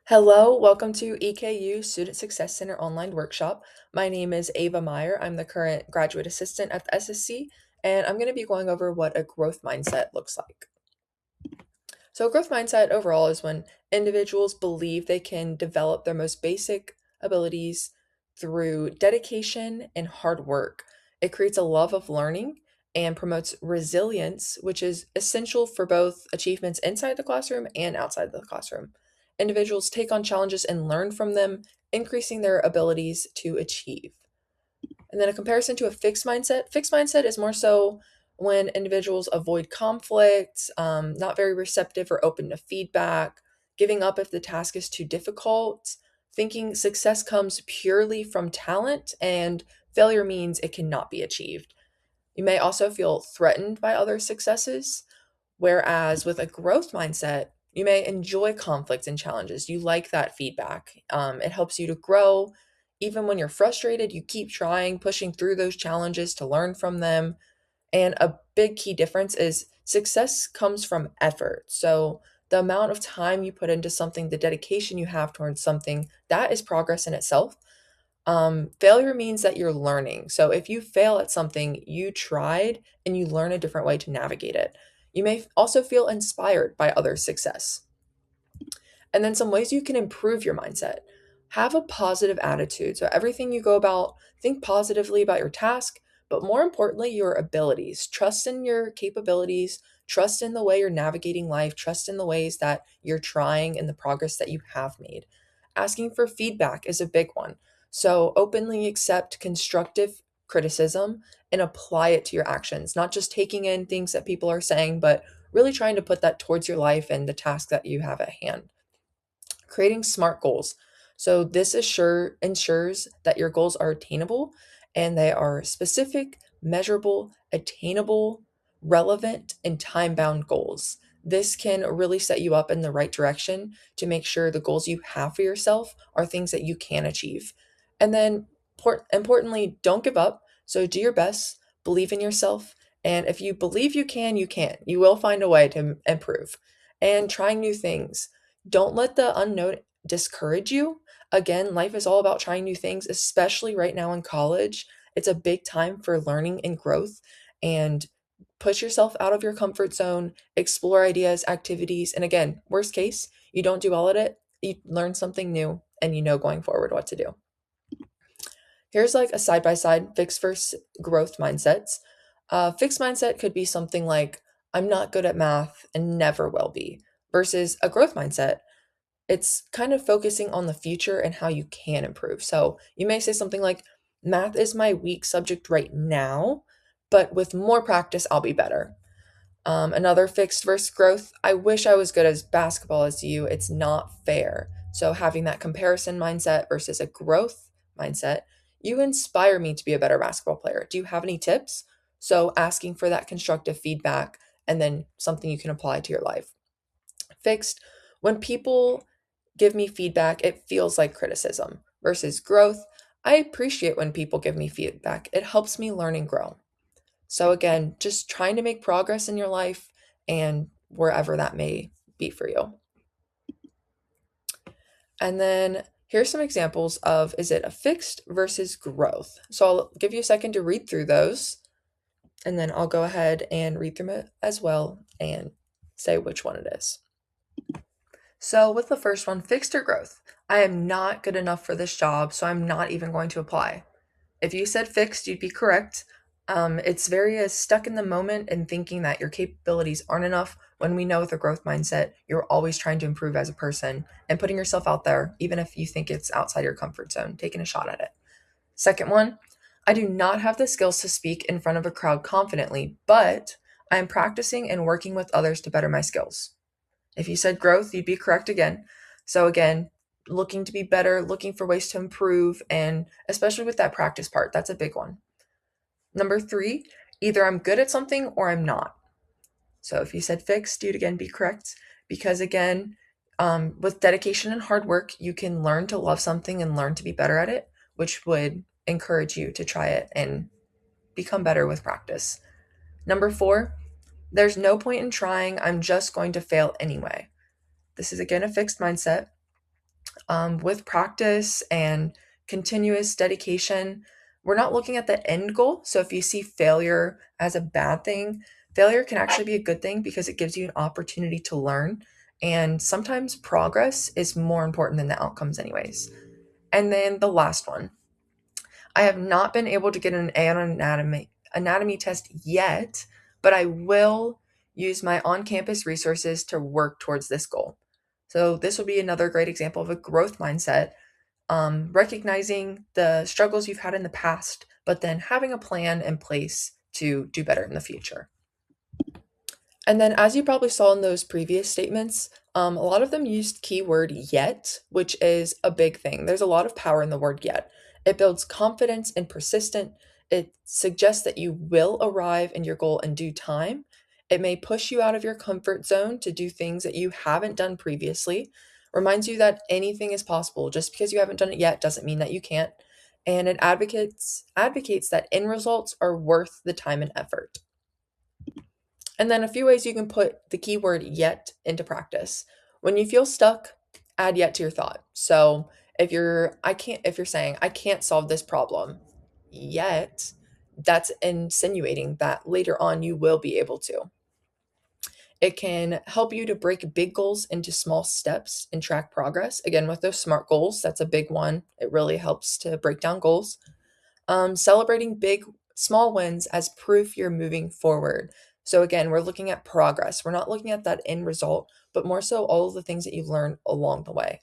Hello, welcome to EKU Student Success Center online workshop. My name is Ava Meyer. I'm the current graduate assistant at the SSC, and I'm going to be going over what a growth mindset looks like. So, a growth mindset overall is when individuals believe they can develop their most basic abilities through dedication and hard work. It creates a love of learning and promotes resilience, which is essential for both achievements inside the classroom and outside the classroom. Individuals take on challenges and learn from them, increasing their abilities to achieve. And then a comparison to a fixed mindset is more so when individuals avoid conflict, not very receptive or open to feedback, giving up if the task is too difficult, thinking success comes purely from talent, and failure means it cannot be achieved. You may also feel threatened by other successes, whereas with a growth mindset, you may enjoy conflict and challenges. You like that feedback. It helps you to grow. Even when you're frustrated, you keep trying, pushing through those challenges to learn from them. And a big key difference is success comes from effort. So the amount of time you put into something, the dedication you have towards something, that is progress in itself. Failure means that you're learning. So if you fail at something, you tried and you learn a different way to navigate it. You may also feel inspired by others' success. And then some ways you can improve your mindset. Have a positive attitude. So everything you go about, think positively about your task, but more importantly, your abilities. Trust in your capabilities, trust in the way you're navigating life, trust in the ways that you're trying and the progress that you have made. Asking for feedback is a big one. So openly accept constructive criticism and apply it to your actions, not just taking in things that people are saying, but really trying to put that towards your life and the task that you have at hand. Creating smart goals. So this ensures that your goals are attainable and they are specific, measurable, attainable, relevant, and time-bound goals. This can really set you up in the right direction to make sure the goals you have for yourself are things that you can achieve. And then importantly, don't give up. So do your best, believe in yourself, and if you believe you can, you can. You will find a way to improve. And trying new things, don't let the unknown discourage you. Again, life is all about trying new things, especially right now in college. It's a big time for learning and growth, and push yourself out of your comfort zone, explore ideas, activities, and again, worst case, you don't do all of it, you learn something new and you know going forward what to do. Here's like a side by side fixed versus growth mindsets. Fixed mindset could be something like, I'm not good at math and never will be, versus a growth mindset. It's kind of focusing on the future and how you can improve. So you may say something like, math is my weak subject right now, but with more practice, I'll be better. Another fixed versus growth. I wish I was good as basketball as you. It's not fair. So having that comparison mindset versus a growth mindset, you inspire me to be a better basketball player. Do you have any tips? So asking for that constructive feedback and then something you can apply to your life. Fixed. When people give me feedback, it feels like criticism versus growth. I appreciate when people give me feedback. It helps me learn and grow. So again, just trying to make progress in your life and wherever that may be for you. And then here's some examples of, is it a fixed versus growth? So I'll give you a second to read through those, and then I'll go ahead and read through it as well and say which one it is. So with the first one, fixed or growth. I am not good enough for this job, so I'm not even going to apply. If you said fixed, you'd be correct. It's very stuck in the moment and thinking that your capabilities aren't enough, when we know with a growth mindset, you're always trying to improve as a person and putting yourself out there, even if you think it's outside your comfort zone, taking a shot at it. Second one, I do not have the skills to speak in front of a crowd confidently, but I am practicing and working with others to better my skills. If you said growth, you'd be correct again. So again, looking to be better, looking for ways to improve, and especially with that practice part, that's a big one. Number three, either I'm good at something or I'm not. So if you said fixed, you'd again be correct. Because again, with dedication and hard work, you can learn to love something and learn to be better at it, which would encourage you to try it and become better with practice. Number four, there's no point in trying. I'm just going to fail anyway. This is again a fixed mindset. With practice and continuous dedication, we're not looking at the end goal. So if you see failure as a bad thing, failure can actually be a good thing because it gives you an opportunity to learn. And sometimes progress is more important than the outcomes, anyways. And then the last one, I have not been able to get an A on an anatomy test yet, but I will use my on-campus resources to work towards this goal. So this will be another great example of a growth mindset, recognizing the struggles you've had in the past, but then having a plan in place to do better in the future. And then, as you probably saw in those previous statements, a lot of them used keyword yet, which is a big thing. There's a lot of power in the word yet. It builds confidence and persistent. It suggests that you will arrive in your goal in due time. It may push you out of your comfort zone to do things that you haven't done previously. Reminds you that anything is possible. Just because you haven't done it yet doesn't mean that you can't. And it advocates that end results are worth the time and effort. And then a few ways you can put the keyword yet into practice. When you feel stuck, add yet to your thought. So if you're saying I can't solve this problem yet, that's insinuating that later on you will be able to. It can help you to break big goals into small steps and track progress. Again, with those SMART goals, that's a big one. It really helps to break down goals. Celebrating small wins as proof you're moving forward. So again, we're looking at progress. We're not looking at that end result, but more so all of the things that you've learned along the way.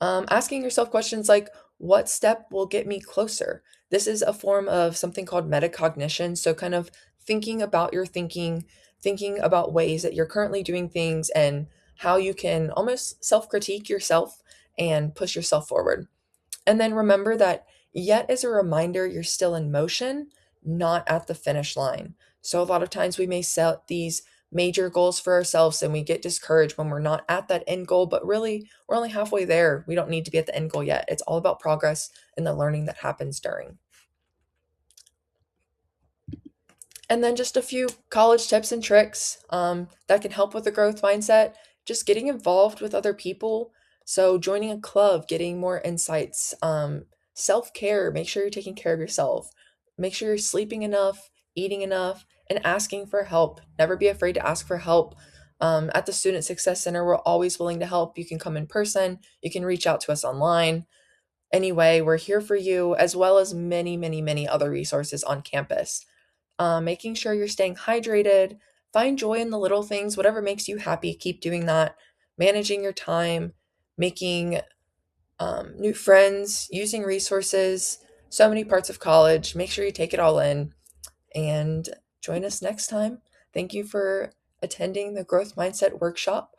Asking yourself questions like, what step will get me closer? This is a form of something called metacognition. So kind of thinking about your thinking, thinking about ways that you're currently doing things and how you can almost self-critique yourself and push yourself forward. And then remember that yet is a reminder you're still in motion, not at the finish line. So a lot of times we may set these major goals for ourselves and we get discouraged when we're not at that end goal, but really we're only halfway there. We don't need to be at the end goal yet. It's all about progress and the learning that happens during. And then just a few college tips and tricks that can help with the growth mindset. Just getting involved with other people. So, joining a club, getting more insights, self care, make sure you're taking care of yourself. Make sure you're sleeping enough, eating enough, and asking for help. Never be afraid to ask for help. At the Student Success Center, we're always willing to help. You can come in person, you can reach out to us online. Anyway, we're here for you, as well as many, many, many other resources on campus. Making sure you're staying hydrated, find joy in the little things, whatever makes you happy, keep doing that. Managing your time, making new friends, using resources, so many parts of college. Make sure you take it all in and join us next time. Thank you for attending the Growth Mindset Workshop.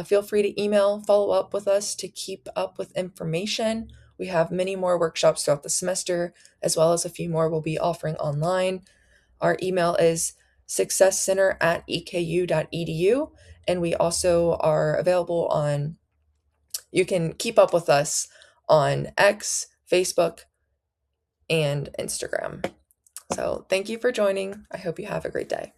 Feel free to follow up with us to keep up with information. We have many more workshops throughout the semester, as well as a few more we'll be offering online. Our email is successcenter@eku.edu, and we also are available on, you can keep up with us on X, Facebook, and Instagram. So thank you for joining. I hope you have a great day.